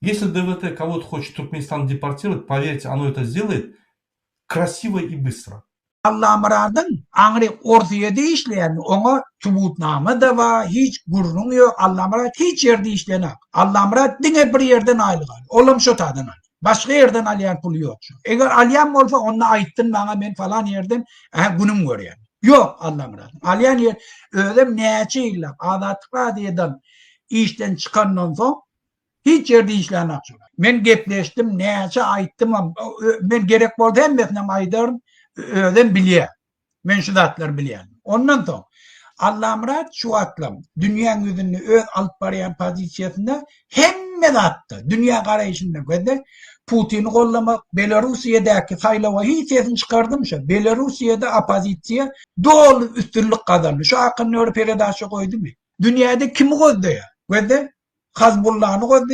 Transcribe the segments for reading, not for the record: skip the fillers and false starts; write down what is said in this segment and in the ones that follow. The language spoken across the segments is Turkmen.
Если ДВТ кого-то хочет Туркменистан депортировать, поверьте, оно это сделает красиво и bыстro. Allah'ımradın Angri Ordu'ya işleyen ona subutname da var, hiç gurrun yok. Allah'ımrad hiç yerde işleyen. Allah'ımrad dine bir yerden ayrılan. Oğlum şu tadan al. Başka yerden alayan pulu yok. Eğer alayan olsa onunla aittin bana ben falan yerden günüm görüyorum. Yok Allah'ımrad. Alayan yer öyle neçe adatlıkla diyeden işten çıkandan sonra hiç yerde işleyen akşamlar. Ben gepleştim, neçe aittim. Ben gerek oldu hem befnem aydarım. Öden biliyor. Men şu zatlar biliyorum. Ondan sonra Allah'ımrat şu atlam dünyanın yüzünü alıp barayan pozisyonunda hemme de attı. Dünya karayışında göre Putin'i kollamak, Belarusya'daki saylava hiç sesini çıkardım şu. Belarusya'da opozisyon doğru üstünlük kazandı. Şu akın nöro peredaşı koydu mu? Dünyada kimi koydu ya? Göre Hezbollah'ını koydu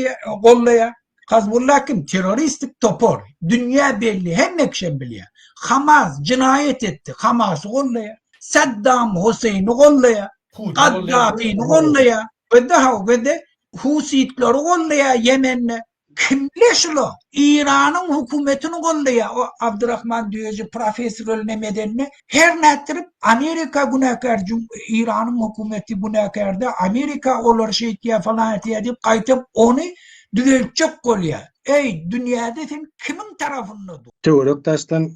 ya. Hezbollah kim? Teröristik topor. Dünya belli. Hem ekşen biliyor. Hamas cinayet etti. Hamas'ı kollaya. Saddam Hüseyin'i kollaya. Gaddafi'ni kollaya. Ve de Husitleri kollaya Yemen'le. Kimleşlo? İran'ın hükümetini kollaya. O Abdurrahman Diyeci profesörüne medenine her netirip Amerika günahkar, İran'ın hükümeti günahkarda Amerika olur şeytiye falan edip kaytıp onu düzeltecek kolya. Ey dünyada sen kimin tarafında dur? Teoriktaştan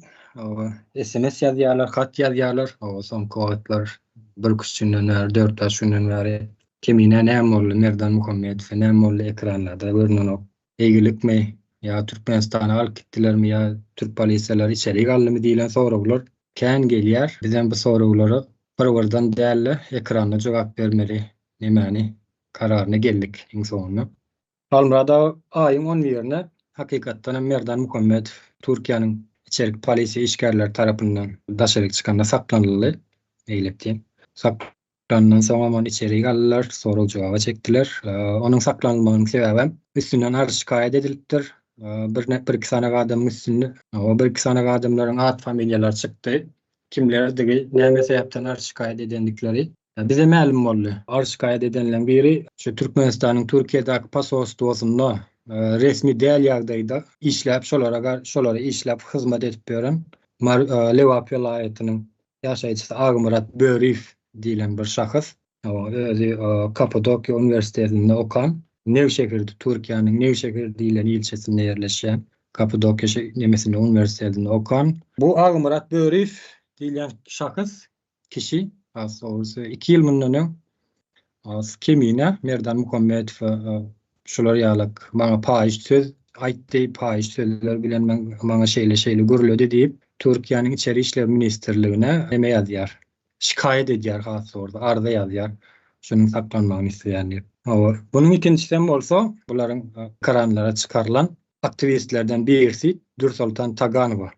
SMS yazıyorlar, kat yazıyorlar. Son kağıtlar bir küçüğünden 4 yaşından beri kimine ne oldu, Merdan Muhammed ne oldu ekranlarda görünüyor. İlgilik mi? Ya Türkmenistan'a al gittiler mi ya Türk polisler içeri kaldı mı diyen sorular. Kendi geliyor. Bizden bu soruları provadan değerli ekranda cevap vermeli. Yani kararına geldik en sonunda. Almrada ayın 11'ine hakikaten Merdan Muhammed Türkiye'nin içerik polisi işgärler tarafından daşarık çıkanda saklanıldı. Eylepti. Saklanılan zaman içeri aldılar, soru cevabı çektiler. Onun saklanılmanın sebebi üstünden arz şikayet ediliptir. Bir iki tane adamın üstünde, o bir iki tane adamların ad familyalar çıktı. Kimler ne sebepten arz şikayet edildikleri bize ma'lum oldu. Arz şikayet edilen biri şu Türkmenistan'ın Türkiye'deki pasoslosunda resmi değil yerdeydi. İşlep şolara işlep hizmet edip veren Levap vilayetinin yaşayıcısı Ağmurat Börif diyen bir şahıs. Kapadokya Üniversitesi'nde okan. Nevşehir'de Türkiye'nin Nevşehir diyen ilçesinde yerleşen Kapadokya Üniversitesi'nde okan. Bu Ağmurat Börif diyen şahıs kişi aslında 2 yıl bundan kimine Merdan Muhammed şular yalık bana payış söz aytti payış sözler bilen bana şeyle görülüyordu deyip Türkiye'nin İçeri İşler Ministerliğine eme yazıyor. Şikayet ediyor has orada arda yazıyor. Şunun saklanmağını isteyenler. Bunun ikincisi olsa bunların karanlara çıkarılan aktivistlerden birisi Dursultan Taganova.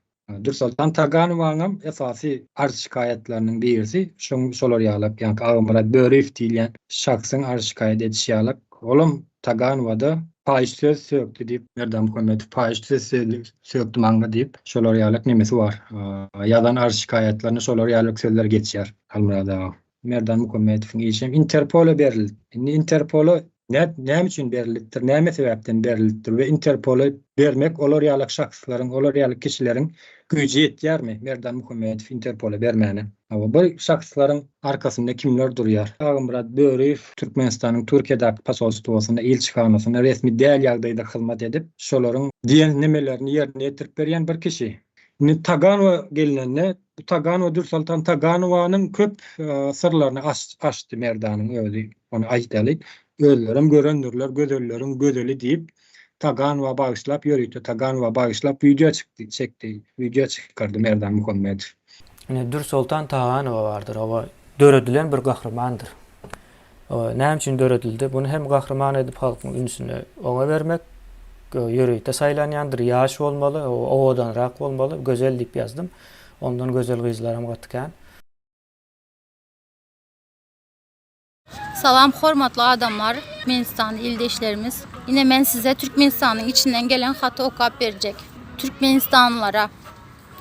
Dursultan Taganova'nın esası arz şikayetlerinin birisi şolar yalık yani Ağmurat Börif diyen şahsın arz şikayet edişi yalık. Oğlum Taganova'da payış söz söktü deyip Merdan Muhammed payış söz söktü manga deyip şolar yalık nemesi var. Yadan arz şikayetlerini şolar yalık sözler geçiyor. Almurada Merdan Muhammed'in işim Interpol'a verildi. Interpol'a ne için veriliptir, ne sebepten veriliptir ve Interpol'a vermek olur yalık şahsların, olur yalık kişilerin gücü yetyer mi? Merdan Muhammed Interpol'a vermeni. Ama bu şahsların arkasında kimler duruyor? Ağmurat Börif, Türkmenistan'ın Türkiye'deki pasoslosunda elçihanasında resmi değil yerdeyde hizmet edip şoların diyen nemelerini yerine getirip veren bir kişi. Taganova gelinenle Taganova Dursultan Taganova'nın köp sırlarını açtı Merdan'ın öyle onu aytalı. Öllerim göründürler, gözöllerim gözeli deyip Taganova bağışlap yürüydü. Taganova bağışlap video çekti. Video çıkardı Merdan Muhammed. Dursultan Taganova vardır. O döredilen bir kahramandır. Ne için döredildi? Bunu hem kahraman edip halkın ünsünü ona vermek yürüyte saylanyandır. Yaş olmalı, oğudan rak olmalı. Gözel deyip yazdım. Ondan gözel kızlarım katıkan. Salam hormatlı adamlar, Türkmenistan ildeşlerimiz. Yine ben size Türkmenistan'ın içinden gelen hatı okuyup verecek. Türkmenistanlılara,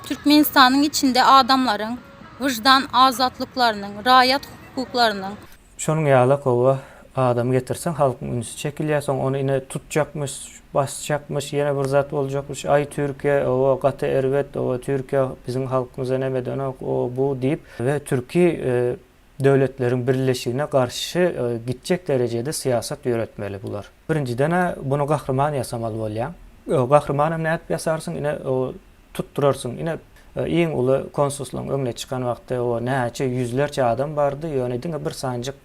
Türkmenistan'ın içinde adamların vicdan azatlıklarının, rahat hukuklarının. Şonun yalık ova adamı getirsen halkın ünsü çekilýär, soň onu ine tutjakmış, basjakmış, ýene bir zat boljakmış. Ay Türkiýe, o gaty erwet, o Türkiýe biziň halkymyza näme dönek, o bu diýip we türki döwletlerin birleşigine garşy gitjek derejede siýasat ýöretmeli bular. Birinciden bunu gahrman ýasamaly bolýar. O gahrmanam näp ýasarsyň, ine o tutturarsyň, ine iň uly konsullugyň öňüne çykan wagtda o näçe yüzlerçe adam bardy, ýöne diňe bir sanjyk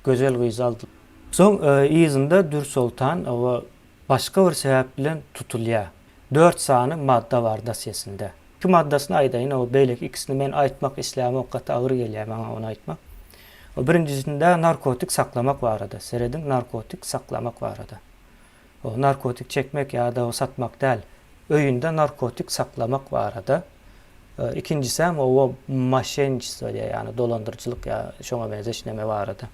gözel gyz aldy. Soň ýyzynda Dür Sultan o başga bir sebäp bilen tutulýar. 4 sany madda bar dosýesinde. 2 maddasyny aýdaýyn, o beýleki ikisini men aýtmak islämi o gaty agyr gelýär maňa onu aýtmak. O birincisinde narkotik saklamak barada. Serediň narkotik saklamak barada. O narkotik çekmek ýa-da o satmak däl. Öýünde narkotik saklamak barada. İkincisi hem o maşençisi yani dolandırıcılık ya şoňa benzeş näme barada.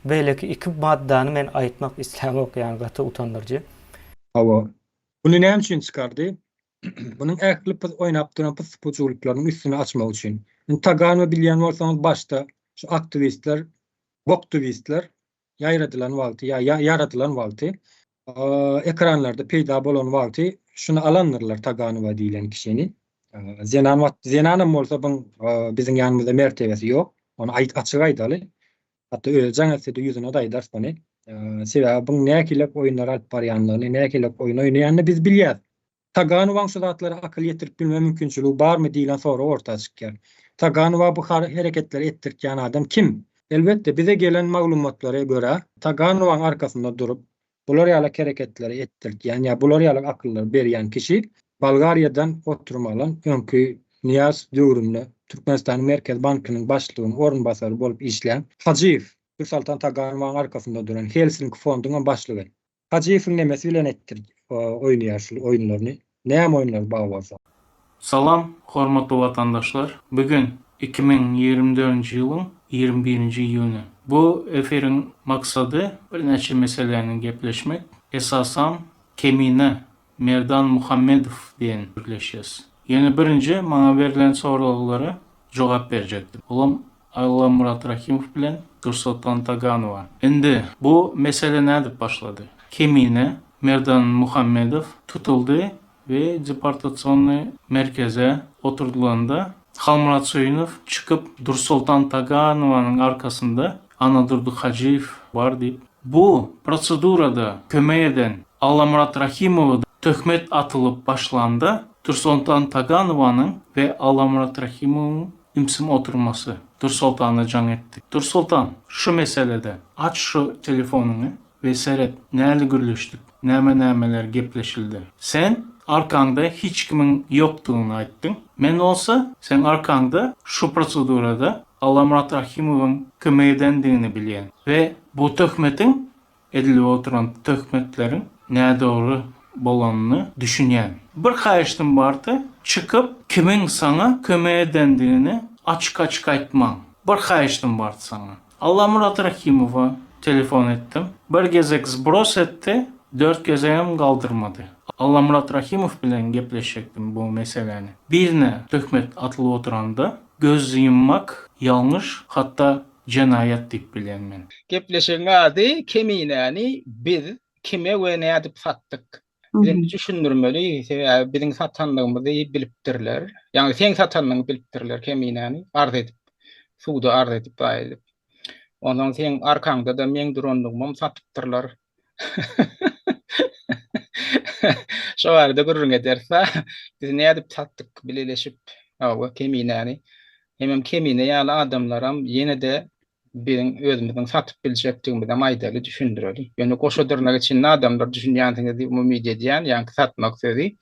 Beýleki 2 maddany men aýtmak islämi ýa-ni gaty utandyrjy. Hawa. Bunu näme üçin çykardy? Bunun äkli oynap duran pusulyklaryň üstüne açmak üçin. Tagany bilýän bolsaňyz başda şu aktivistler, boktivistler ýaýradylan wagty ýaradylan wagty ekranlarda peýda bolan wagty şunu alanlarlar Taganywa diýilen kişini. Zenanam bolsa bu biziň ýanymyzda mertebesi ýok. Onu açyk aýdaly. Hatda öljaň etsede ýüzüne de aýdarsany. Sebäbi bu näkilek oýunlar alyp barýanlygyny, näkilek oýun oýnaýanny biz bilýär. Taganywa şu zatlara akyl ýetirip bilme mümkinçiligi barmy diýilen soru ortaga çykýar. Taganywa bu hareketleri etdirýän adam kim? Elbetde bize gelen maglumatlara göre Taganywaň arkasynda durup bular ýaly hareketleri etdirýän ýa bular ýaly akyllar berýän kişi Bulgariýadan oturmalan öňkü Niyaz döwründe Türkmenistan Merkez Bankynyň başlygynyň ornbasary bolup işleýän Hajiýew, Dür Sultan Taganywaň arkasynda duran Helsinki fondunyň başlygy. Hajiýewiň nemesi bilen etdir oýnaýar şu oýunlaryny. Näme oýunlar baý bolsa? Salam, hormatly vatandaşlar. Bugün 2024 ýylyň 21-nji ýyny. Bu eferiň maksady bir näçe meselelerini gepleşmek. Esasan Kemine Merdan Muhammedow diýen birleşýäs. Ýene birinji maňa berilen soralara jogap berjekdim. Olam Allamurat Rahimov bilen Dür Sultan Taganywa. Endi bu mesele nädip başlady? Kemine Merdan Muhammedow tutuldy ve deportasyonly merkeze oturdulanda Halmurat Soýunow çıkıp Dür Sultan Taganywaның arkasında Anadurdu Hajiýew var diýip bu prosedurada kömek eden Allamurat Rahimowa töhmet atılıp başlandı. Dür Sultan Taganywaның ve Allamurat Rahimowyň imsim oturması. Dür Sultan'a can ettik. Dür Sultan şu meselede aç şu telefonunu ve seyret. Näli gürleşdik? Nämeler gepleşildi. Sen arkanda hiç kimin yoktuğunu aýtdyň. Men olsa sen arkanda şu prosedurada Allamurat Rahimowyň kömek edendigini bilýän ve bu töhmetin edilip oturan töhmetleriň näde doğru bolanyny düşünýän. Bir haýyşdym bardy, çıkıp kimin sana kömek edendigini açık aýtmaň. Bir haýyşdym bardy sana. Allamurat Rahimowa telefon etdim. Bir gezek zbros etdi, 4 gezegem kaldırmadı. Allamurat Rahimov bilen gepleşecektim bu meseleni. Birine töhmet atılı oturanda göz yummak yanlış, hatta cenayet diýip bilen men. Gepleşen ady Keminäni biz kime we nädip satdyk? Birinji düşündirmeli, biziň satanlygymyzy bilipdirler. Ýani sen satanlygyny bilipdirler Keminäni arz edip, suwda arz edip baýdyp. Ondan sen arkaňda da meň durandygym satypdyrlar. Şo arada gurrun ederse biz nädip satdyk bileleşip, Keminäni. Hemem Kemine ýaly adamlaram ýene de biziň özümiziň satyp biljekdigimizi maýdaly düşündireli. Ýöne goşadyrnak için adamlar düşünýändiňizi umumyy edýän, ýani satmak sözi.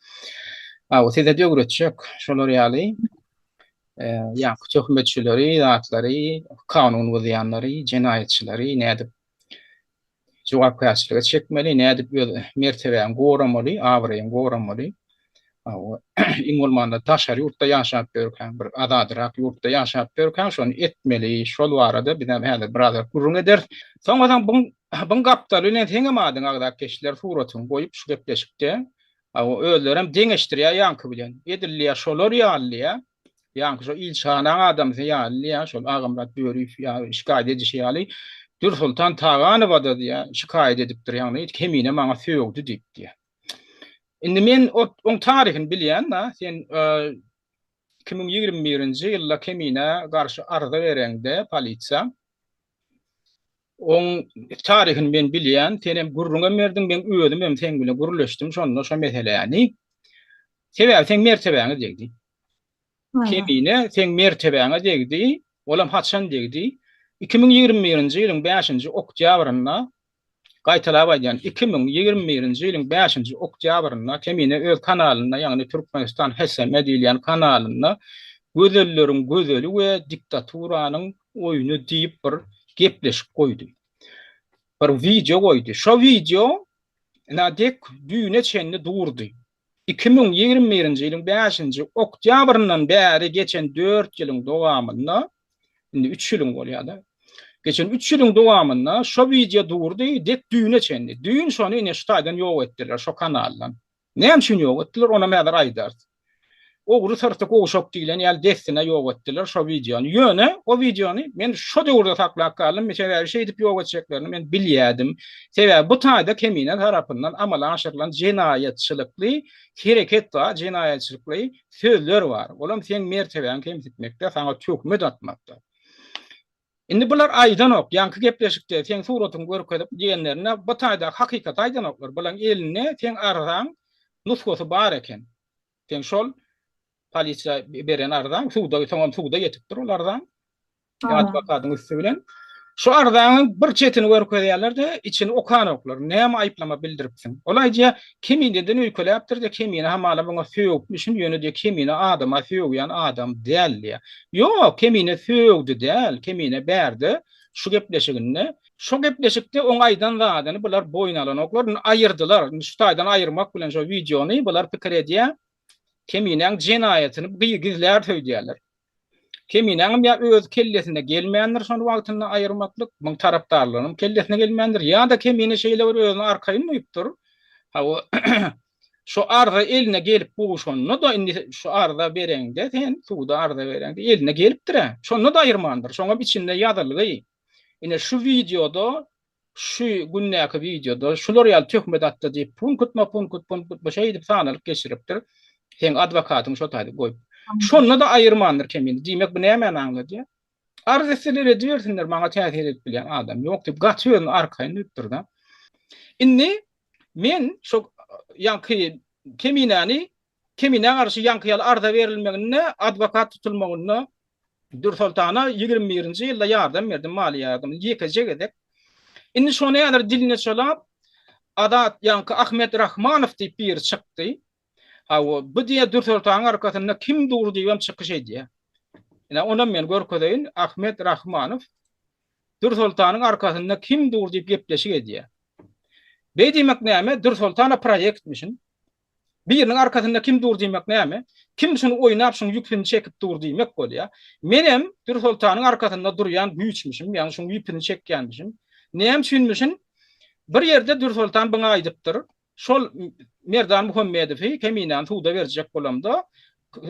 Size döwretjek şolar ýaly ýa töhmetçileri, zatlary, kanun buzýanlary, jenaýetçileri nädip jogapkärçiliге çekmeli, nädip mertebäni goramaly, awraýyny goramaly. İngolmanda taşary ýurtda ýaşap berken, bir azadyrak ýurtda ýaşap berken şonu etmeli, şol barada bilen häzir birazar gurrun eder. Soňradan bu gapdaly ne teňemadyň agdak keşler suratyny goýup şu gepleşikde özlerem deňeşdirýär ýanky bilen. Edilýär şolar ýaly, ýanky şo ilçanaň adam ýaly, şol Agamrat Böriýew ýa şikaýet edişi ýaly. Dursultan Tağanowa da diye şikayet edipdir yani kemine maňa söýgdi diýip diýe. Indi men o taryhyny bilýän da sen 2021-nji ýylda kemine garşy arza berende polisiýa on taryhyny men bilýän, senem gurruna berdim, ben özüm hem sen bilen gurullaşdym şonda şo meseleni. Sebäbi sen mertebeňe degdi. Kemine sen mertebeňe degdi, olam haçan degdi. 2021-nji ýylyň 5-nji oktýabrynda gaýtalap aýdýan 2021-nji ýylyň 5-nji oktýabrynda kemine öz kanalyna, ýagny Türkmenistan Hesem edilýän kanalyna gözellerin gözeli we diktaturanyň oýuny diýip bir gepleşip goýdy. Bir video goýdy. Şo video nadek düýne çenli durdy. 2021-nji ýylyň 5-nji oktýabryndan bäri geçen 4 ýylyň dowamynda, indi 3 ýylyň bolýar. Geçen 3 ýylyň dowamynda şo video durdy, dek düýne çenli. Düýün şonu ine ştaýdan ýok etdiler şo kanaldan. Näme üçin ýok etdiler, ona mäder aýdar. Ogry tarapda goşok diýilen ýaly destine ýok etdiler şo videony. Ýöne o videony men şo döwürde taklap galym, mesela bir şey edip ýok etjeklerini men bilýärdim. Sebäbi bu taýda kemine tarapyndan amala aşyrylan jinayetçilikli hereket we jinayetçilikli sözler bar. Olam sen mertebeň kemsitmekde, sana tökmet atmakda. Indi bular aýdanok, ýanky gepleşikde sen suratyny görüp edip diýenlerine bu taýda hakykat aýdanoklar. Bulan eline sen aradan nusgasy bar eken. Sen şol polisiýa beren aradan suwda ýetipdir olardan. Adwokatyň üstü bilen. Şu aradan bir çetini görüp edýärler-de içini okanoklar. Näme aýplama bildiripsin? Olay diýe kemininden öýkeläpdir de kemini hamala buňa söýükmişin ýöne diýe kemini adama söýýän adam däl. Ýok, kemini söýgdi däl, kemini berdi. Şu gepleşiginde, şu gepleşikde oňaýdan zadyny bular boýun alanoklar aýyrdylar. Şu taýdan aýyrmak bilen şu videony bular pikir edýär. Kemineň jinayetini gizlär söýdýärler. Kemineň ya öz kellesine gelmeýändir şonu wagtynda aýyrmaklyk, muň tarapdarlarynyň kellesine gelmeýändir ýa-da kemine şeýle bir özüni arkaýynmaýypdyr. Ha o şu arda eline gelip bu şonu da indi şu arda berende sen suwda arda berende eline gelipdir. Şonu da aýyrmandyr. Şoňa içinde ýazylgy. Ine şu videoda şu günnäki videoda şular ýaly töhmet atdy diýip punkut bu şey edip sanalyp geçiripdir. Sen adwokatyň şo taýda goýup. Şonu da aýyrmandyr kemini. Diýmek bu näme anlady? Arz etseler ediyorsunlar maňa täsir edip bilen adam ýok diýip gaçýyň arkaýynda ýetdir da. Indi men şo ýanky kemine garşy ýanky ýaly arda berilmegine adwokat tutulmagyna Dursultana 21-nji ýylda ýardam berdim, mali ýardam ýekejek edip. Indi şonu ýaly diline çalap adat ýanky Ahmet Rahmanow diýip bir çykdy. Ha bu diýe Dursultanyň arkasynda kim durdy diýip çykyş edýär. Ina ona men görkedeýin Ahmet Rahmanow Dursultanyň arkasynda kim durdy diýip gepleşik edýär. Beýdimek näme? Dursultana proyektmişin. Biriniň arkasynda kim durdy diýmek näme? Kim şunu oýnap şunu ýükini çekip durdy diýmek bolýar. Menem Dursultanyň arkasynda durýan güýçmişim, ýani şunu ýükini çekýänmişim. Näme üçinmişin? Bir ýerde Dursultan bana aýdypdyr. Şol Merdan Muhammedowy kemineň suwda berjek bolamda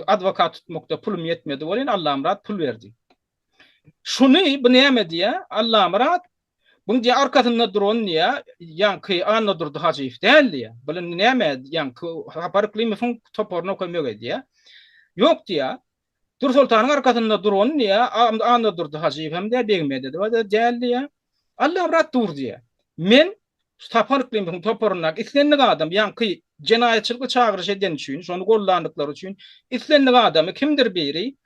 adwokat tutmakda pulum ýetmedi bolen Allah'ım rahat pul berdi. Şunu bu näme diýe? Allah'ım rahat buň diýe arkasynda duran diýe ýanky anna durdy Hajiýew däl diýe. Bulan näme ýanky habarklymy toporuna koýmak diýe. Ýok diýe. Dursultanyň arkasynda duran diýe anna durdy Hajiýew hem de begmedi däl diýe. Allah'ım rahat dur diýe. Men taparklymy toporuna islendik adam ýanky jinayetçilik çağırış eden üçin, şonu gollandyklary üçin islendik adamy kimdir biri?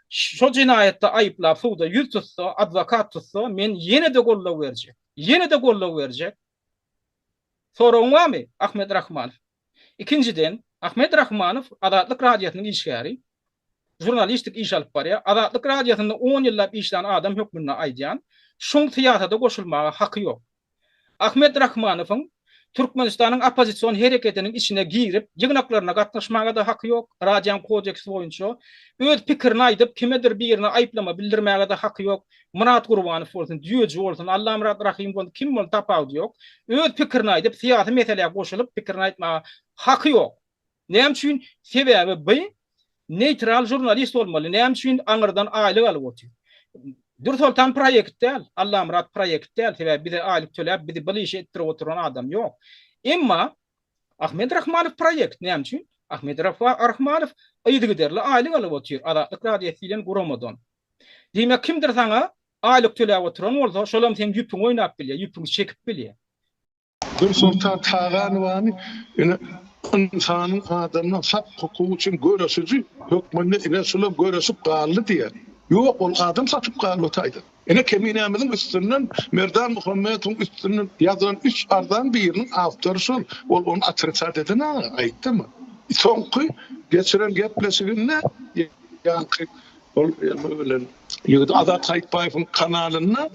Şo jinayetde aýyplap suwda ýüz tutsa, adwokat tutsa, men ýene de gollap berjek. Ýene de gollap berjek. Soragyň barmy? Ahmet Rahmanow. Ikinciden, Ahmet Rahmanow Adatlyk radiosynyň işgäri, jurnalistik iş alyp barýar. Adatlyk radiosynda 10 ýyllap işlän adam hökmüne aýdýan, şoň tiýatrda goşulmaga haky ýok. Ahmet Rahmanowyň Türkmenistanyň opozisiýon hereketiniň içine girip, ýygnaklaryna gatnaşmaga da haky ýok. Radiýan kodeksi boýunça öz pikirini aýdyp, kimedir birine aýplama bildirmäge de haky ýok. Murat Gurbanow bolsun, Düýeci bolsun, Allah Murat Rahim bolsun, kim bol tapawdy ýok. Öz pikirini aýdyp, syýasy meseleye goşulyp pikirini aýtmaga haky ýok. Näme üçin? Sebäbi bu neutral jurnalist bolmaly. Näme üçin aňyrdan aýlyk alyp otur. Dursultan proýekt däl, Allah murat proýekt däl, sebäbi bize aýlyk töläp, bizi bir işe etdirip oturan adam ýok. Emma Ahmet Rahmanow proýekt näme üçin? Ahmet Rahmanow aýdy giderli aýlyk alyp otur. Adatlyk radiýasiýlen guramadan. Diýmek kimdir saňa aýlyk töläp oturan bolsa, şolam sen ýüpüň oýnap bilýär, ýüpüň çekip bilýär. Sultan Tağanwany ine insanın adamdan hak hukuku için göresizi hükmünde ile sulab göresip qaldı diye. Yok ol adam satıp qaldı taydı. Ine keminamizin üstünden Merdan Muhammed'in üstünden yazılan 3 ardan birinin avtorusul ol onu atırçat edin ayıttı mı? Sonki geçiren gepleşiginde yankı ol öyle Azat Haytbayev'in kanalına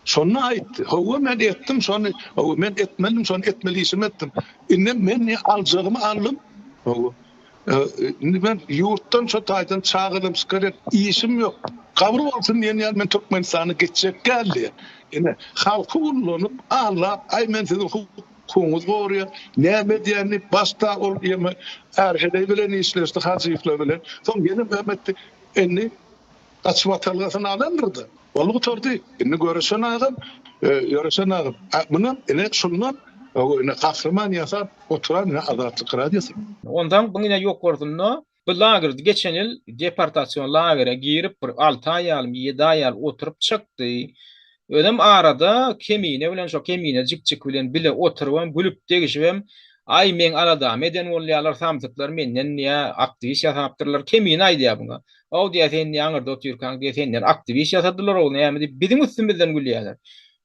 sonra ayıttı. Hava men ettim sonra hava men etmedim sonra etmeliysem ettim. İnne men ne alacağımı aldım. Hava ben yurttan çataydan çağırdım sıkarım isim yok. Kavru olsun diye ben Türkmenistan'a geçecek geldi. Yine halkı kullanıp Allah ay men sizin hukukunuz oraya ne medyani basta ol yeme erhede bilen işlerste hazifle bilen. Son yine Mehmet'ti enni açmatalgasını alandırdı. Vallahi tordu. Inni görüşen ağam, görüşen ağam. Bunun ine şundan o ine kahraman yasar oturan ine azatlık radyosu. Ondan bu ine yok ordunno. Bu lagerdi geçen yıl deportasyon lagere girip bir 6 ayal, 7 ayal oturup çıktı. Ödem arada kemine bilen şo kemine jik bilen bile oturup gülüp degişibem. Ay men arada meden bolýarlar samtyklar menden niýe aktivist ýasapdyrlar kemine aýdýar buňa. O diýär sen ýaňyrda oturýarkaň diýär senden aktivist ýasadylar ol näme diýip bizim üstümizden gülýärler.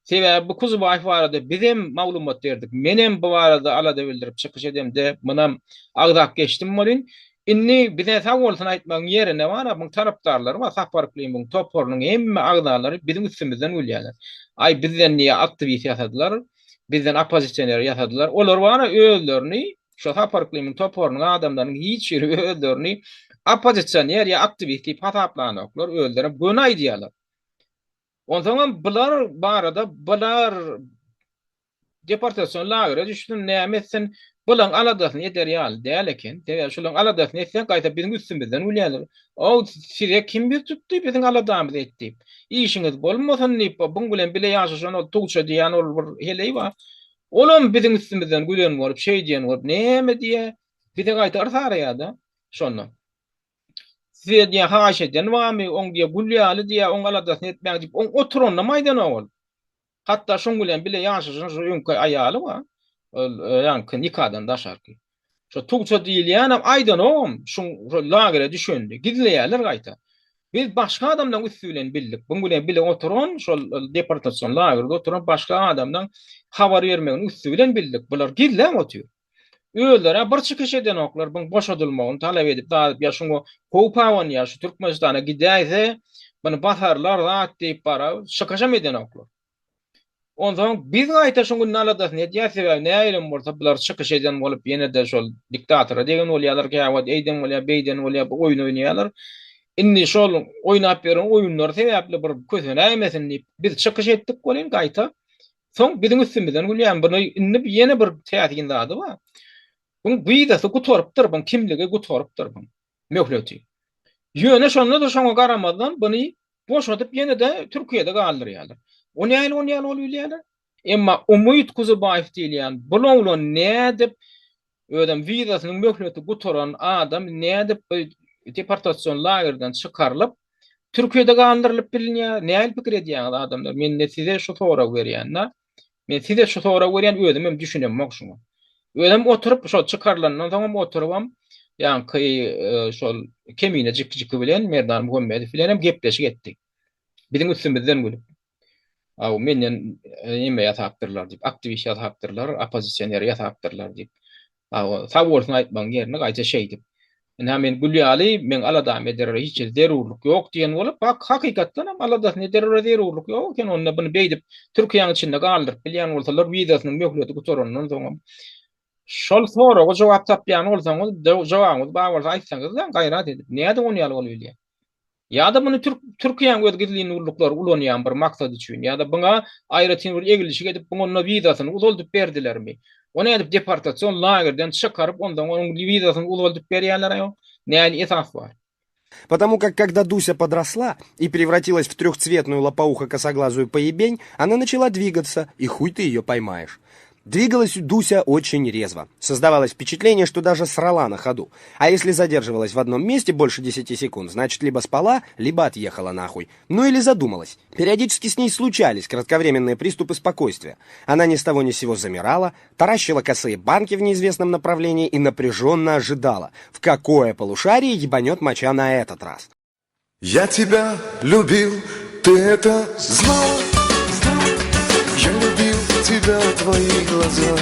Sebäbi bu Kuzubaýew barada bizim maglumat berdik. Menem bu barada alada bildirip çykyş edemde munam agdap geçdim bolyn. Inni bize sag bolsun aýtmagyň ýerine bara bu tarapdarlar we Saparklyň bu topornyň hemme agdalary bizim üstümizden gülýärler. Ay bizden niýe aktivist ýasadylar? Bizden opozisyoner ýasadylar. Olar bara özlerini şu Saparklyň topornyň adamlarynyň hiç ýeri özlerini opozisyoner ýa aktivist diýip hataplanoklar, özleri göni aýdýarlar. Ondan bular barada deportasyon lagere düşdün näme etsen bulan aladasyny eder ýaly däl eken. Däl şolaň aladasyny etsen gaýta bizim üstümizden gülýärler. O size kim bir tutdy bizim aladamyzy etdi. İşiňiz bolmasyn diýip buň bilen bile ýaşaşan ol tuğça diýen ol bir heley bar. Olam bizim üstümizden gülen bolup şey diýen bolup näme diýe bize gaýta arsaýarda şondan. Size diýe haş eden wamy oň diýe gülýäli diýe oň aladasyny etmäň diýip oň oturanda maýdan ol. Hatta şoň bilen bile ýaşaşan şu öňkü aýaly bar. Yani nikadan da şarkı. Şu tuğça diýilýän aýdan şu lagere düşendi. Gidilýärler gaýta. Biz başga adamdan üstülen bildik. Bu bilen bile oturan şu deportasyon lagerinde oturan başga adamdan habar bermegini üstülen bildik. Bular gidilýär otur. Öýlere bir çykyş eden oklar bu boşadylmagyny talap edip da ýa şoňa Kopawan ýa şu Türkmenistana gidäýse bunu basarlar zat diýip bara şakaşam eden oklar. Ondan biz gaýta şoň naladasyny etýär sebäbi näýelim bolsa bular çykyş eden bolup ýene-de şol diktatora degen bolýarlar ki ýa eýden bolýar, beýden bolýar, oýun oýnaýarlar. Inni şol oýnap beren oýunlar sebäpli bir kösenämesin diýip biz çykyş etdik bolýan gaýta. Soň bizim üstümizden gülýän bunu inni ýene bir täýin zady bar. Bu biýdasy gutorypdyr, bu kimligi gutorypdyr bu. Möhleti. Ýöne şonda da şoňa garamadan bunu boşatyp ýene-de Türkiýede galdyrýarlar. O näýil bolýarlar? Emma Umyt Kuzubaýew diýilýän bulan näme dip ödem wizasynyň möhleti gutoran adam näme dip deportasyon lagerden çykarylyp Türkiýede gandyrylyp bilinýär. Näil pikir edýän adamlar men size şu sorak berýän. Men size şu sorak berýän özüm hem düşünemok şunu. Özüm oturup şu çykarlandan soň oturubam ýa-ni şol kemine jik bilen Merdan Muhammedow bilen hem gepleşik etdik. Bizim üstümizden gülüp. Aw menden näme ýatapdyrlar diýip, aktivist ýatapdyrlar, opozisyoner ýatapdyrlar diýip. Aw sawolsun aýtmaň ýerine gaýta şey diýip. Men gülýäli, men aladam eder hiç zerurluk ýok diýen bolup, bak hakykatdan hem aladasyn eder zerurluk ýok eken onda bunu beýdip Türkiýanyň içinde galdyryp bilýän bolsalar wizasynyň möhleti gutorandan soň şol soraga jogap tapýan bolsaňyz jogabyňyz bar bolsa aýtsaňyz gaýrat edip näde onu ýaly bolýar. Ya da bunu Türkiýanyň özgidliğini urluklar ulanýan bir maksat üçin ya da buna aýratyn bir egilişik edip bunu wizasyny uzaldyp berdilermi? Onu edip deportasyon lagerden çykaryp ondan onun wizasyny uzaldyp berýärler ýok. Näil esas bar. Потому как, когда Дуся подросла и превратилась в трехцветную лопоухо-косоглазую поебень, она начала двигаться, и хуй ты ее поймаешь. Двигалась Дуся очень резво. Создавалось впечатление, что даже срала на ходу. А если задерживалась в одном месте больше 10 секунд, значит, либо спала, либо отъехала нахуй. Ну или задумалась. Периодически с ней случались кратковременные приступы спокойствия. Она ни с того ни с сего замирала, таращила косые банки в неизвестном направлении и напряженно ожидала, в какое полушарие ебанет моча на этот раз. Я тебя любил, ты это знала. Я любил тебя, твои глаза.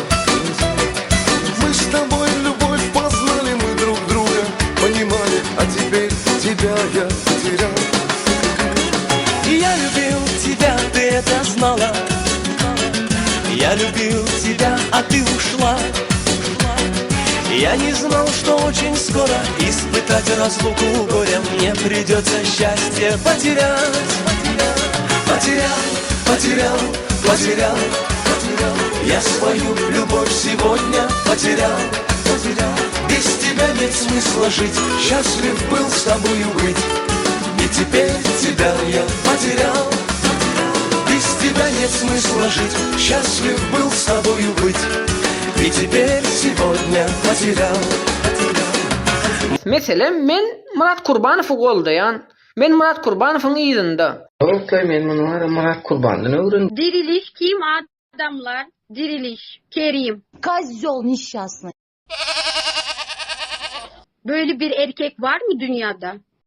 Мы с тобой любовь познали, мы друг друга понимали, а теперь тебя я потерял. Я любил тебя, ты это знала. Я любил тебя, а ты ушла. Я не знал, что очень скоро испытать разлуку горя мне придется счастье потерять. Потерял, потерял, потерял. Я свою любовь сегодня потерял. Без тебя нет смысла жить, счастлив был с тобою быть. И теперь тебя я потерял. Без тебя нет смысла жить, счастлив был с тобою быть. И теперь сегодня потерял. Meselem men Murat Kurbanov'u goldayan. Men Murat Kurbanov'un ýyzynda. Oktay men bunu Murat Kurban'dan öğrendim. Diriliş kim adamlar? Diriliş. Kerim. Козёл несчастный. Böyle bir erkek var mı dünyada?